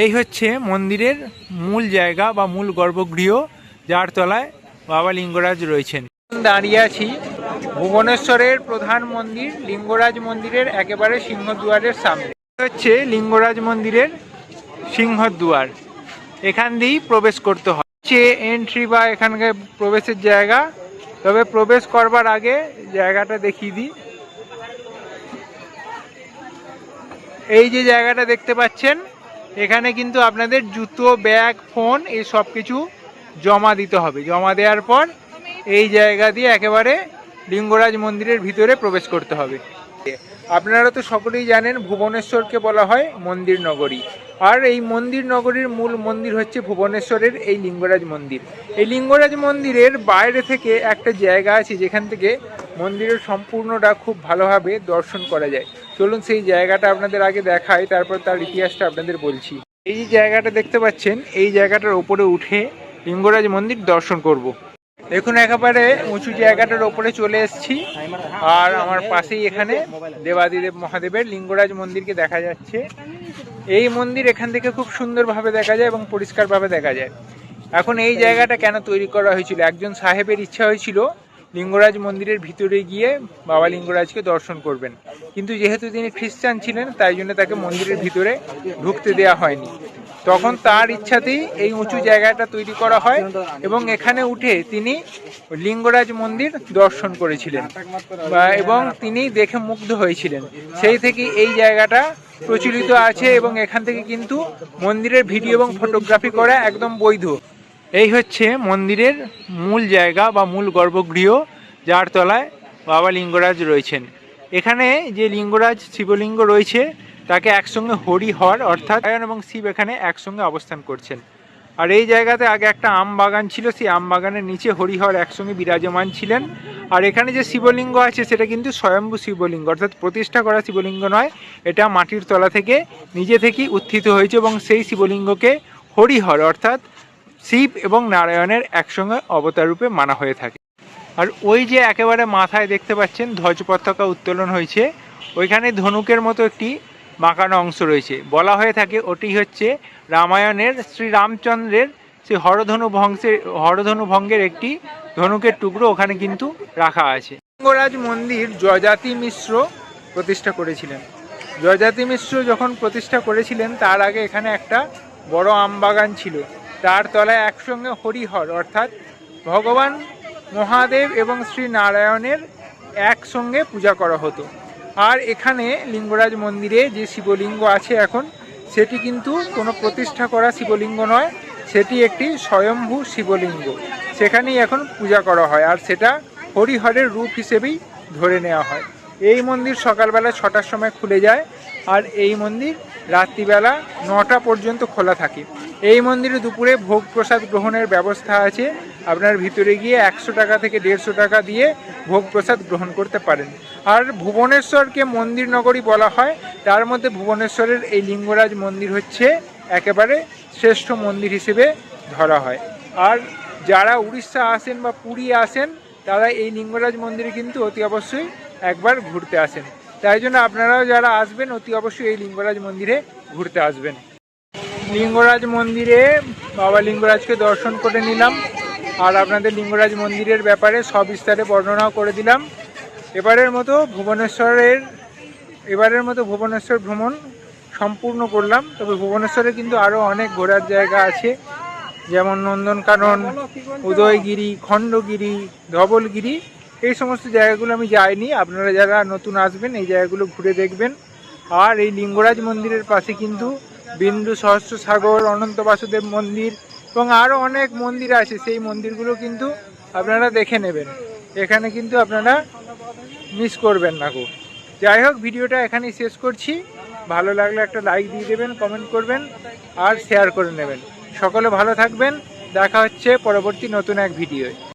এই হচ্ছে মন্দিরের মূল জায়গা বা মূল গর্ভগৃহ, যার তলায় বাবা লিঙ্গরাজ রয়েছেন। দাঁড়িয়ে আছি ভুবনেশ্বরের প্রধান মন্দির লিঙ্গরাজ মন্দিরের একেবারে সিংহদুয়ারের সামনে। হচ্ছে লিঙ্গরাজ মন্দিরের সিংহদুয়ার, এখান দিয়েই প্রবেশ করতে হয়। হচ্ছে এন্ট্রি বা এখানকার প্রবেশের জায়গা। তবে প্রবেশ করবার আগে জায়গাটা দেখিয়ে দিই। এই যে জায়গাটা দেখতে পাচ্ছেন, এখানে কিন্তু আপনাদের জুতো, ব্যাগ, ফোন এই সব কিছু জমা দিতে হবে। জমা দেওয়ার পর এই জায়গা দিয়ে একেবারে লিঙ্গরাজ মন্দিরের ভিতরে প্রবেশ করতে হবে। আপনারা তো সকলেই জানেন ভুবনেশ্বরকে বলা হয় মন্দির নগরী, আর এই মন্দির নগরীর মূল মন্দির হচ্ছে ভুবনেশ্বরের এই লিঙ্গরাজ মন্দির। এই লিঙ্গরাজ মন্দিরের বাইরে থেকে একটা জায়গা আছে যেখান থেকে মন্দিরের সম্পূর্ণটা খুব ভালোভাবে দর্শন করা যায়। চলুন সেই জায়গাটা আপনাদের আগে দেখাই, তারপর তার ইতিহাসটা আপনাদের বলছি। এই যে জায়গাটা দেখতে পাচ্ছেন, এই জায়গাটার ওপরে উঠে লিঙ্গরাজ মন্দির দর্শন করব। দেখুন একেবারে উঁচু জায়গাটার ওপরে চলে এসেছি, আর আমার পাশেই এখানে দেবাদিদেব মহাদেবের লিঙ্গরাজ মন্দিরকে দেখা যাচ্ছে। এই মন্দির এখান থেকে খুব সুন্দরভাবে দেখা যায় এবং পরিষ্কারভাবে দেখা যায়। এখন এই জায়গাটা কেন তৈরি করা হয়েছিল? একজন সাহেবের ইচ্ছা হয়েছিল লিঙ্গরাজ মন্দিরের ভিতরে গিয়ে বাবা লিঙ্গরাজকে দর্শন করবেন, কিন্তু যেহেতু তিনি খ্রিস্টান ছিলেন তাই জন্য তাকে মন্দিরের ভিতরে ঢুকতে দেওয়া হয়নি। তখন তার ইচ্ছাতেই এই উঁচু জায়গাটা তৈরি করা হয় এবং এখানে উঠে তিনি লিঙ্গরাজ মন্দির দর্শন করেছিলেন এবং তিনি দেখে মুগ্ধ হয়েছিলেন। সেই থেকে এই জায়গাটা প্রচলিত আছে এবং এখান থেকে কিন্তু মন্দিরের ভিডিও এবং ফটোগ্রাফি করা একদম বৈধ। এই হচ্ছে মন্দিরের মূল জায়গা বা মূল গর্ভগৃহ, যার তলায় বাবা লিঙ্গরাজ রয়েছেন। এখানে যে লিঙ্গরাজ শিবলিঙ্গ রয়েছে তাকে একসঙ্গে হরিহর অর্থাৎ নারায়ণ এবং শিব এখানে একসঙ্গে অবস্থান করছেন। আর এই জায়গাতে আগে একটা আম বাগান ছিল, সেই আম বাগানের নিচে হরিহর একসঙ্গে বিরাজমান ছিলেন। আর এখানে যে শিবলিঙ্গ আছে সেটা কিন্তু স্বয়ম্ভু শিবলিঙ্গ, অর্থাৎ প্রতিষ্ঠা করা শিবলিঙ্গ নয়, এটা মাটির তলা থেকে নিজে থেকেই উত্থিত হয়েছে এবং সেই শিবলিঙ্গকে হরিহর অর্থাৎ শিব এবং নারায়ণের একসঙ্গে অবতার রূপে মানা হয়ে থাকে। আর ওই যে একেবারে মাথায় দেখতে পাচ্ছেন ধ্বজ পতাকা উত্তোলন হয়েছে, ওইখানে ধনুকের মতো একটি বাঁকানো অংশ রয়েছে। বলা হয়ে থাকে ওটি হচ্ছে রামায়ণের শ্রীরামচন্দ্রের সেই হরধনু ভঙ্গের একটি ধনুকের টুকরো ওখানে কিন্তু রাখা আছে। লিঙ্গরাজ মন্দির যযাতি মিশ্র প্রতিষ্ঠা করেছিলেন। যযাতি মিশ্র যখন প্রতিষ্ঠা করেছিলেন তার আগে এখানে একটা বড় আম বাগান ছিল, তার তলায় একসঙ্গে হরিহর অর্থাৎ ভগবান মহাদেব এবং শ্রী নারায়ণের একসঙ্গে পূজা করা হতো। আর এখানে লিঙ্গরাজ মন্দিরে যে শিবলিঙ্গ আছে এখন, সেটি কিন্তু কোনো প্রতিষ্ঠা করা শিবলিঙ্গ নয়, সেটি একটি স্বয়ম্ভু শিবলিঙ্গ। সেখানেই এখন পূজা করা হয়, আর সেটা হরিহরের রূপ হিসেবেই ধরে নেওয়া হয়। এই মন্দির সকালবেলা 6টার সময় খুলে যায়, আর এই মন্দির রাত্রিবেলা 9টা পর্যন্ত খোলা থাকে। এই মন্দিরে দুপুরে ভোগ প্রসাদ গ্রহণের ব্যবস্থা আছে। আপনার ভিতরে গিয়ে 100 টাকা থেকে 150 টাকা দিয়ে ভোগ প্রসাদ গ্রহণ করতে পারেন। আর ভুবনেশ্বরকে মন্দির নগরী বলা হয়, তার মধ্যে ভুবনেশ্বরের এই লিঙ্গরাজ মন্দির হচ্ছে একেবারে শ্রেষ্ঠ মন্দির হিসেবে ধরা হয়। আর যারা উড়িষ্যা আসেন বা পুরী আসেন তারা এই লিঙ্গরাজ মন্দিরে কিন্তু অতি অবশ্যই একবার ঘুরতে আসেন। তাই জন্য আপনারাও যারা আসবেন অতি অবশ্যই এই লিঙ্গরাজ মন্দিরে ঘুরতে আসবেন। লিঙ্গরাজ মন্দিরে বাবা লিঙ্গরাজকে দর্শন করে নিলাম, আর আপনাদের লিঙ্গরাজ মন্দিরের ব্যাপারে সবিস্তারে বর্ণনাও করে দিলাম। এবারের মতো ভুবনেশ্বর ভ্রমণ সম্পূর্ণ করলাম। তবে ভুবনেশ্বরে কিন্তু আরও অনেক ঘোরার জায়গা আছে, যেমন নন্দনকানন, উদয়গিরি, খণ্ডগিরি, ধবলগিরি, এই সমস্ত জায়গাগুলো আমি যাইনি। আপনারা যারা নতুন আসবেন এই জায়গাগুলো ঘুরে দেখবেন। আর এই লিঙ্গরাজ মন্দিরের পাশে কিন্তু বিন্দু সহস্রসাগর, অনন্ত বাসুদেব মন্দির এবং আরও অনেক মন্দির আছে, সেই মন্দিরগুলো কিন্তু আপনারা দেখে নেবেন। এখানে কিন্তু আপনারা মিস করবেন না গো। যাই হোক, ভিডিওটা এখানেই শেষ করছি। ভালো লাগলে একটা লাইক দিয়ে দেবেন, কমেন্ট করবেন আর শেয়ার করে নেবেন। সকলে ভালো থাকবেন। দেখা হচ্ছে পরবর্তী নতুন এক ভিডিওয়।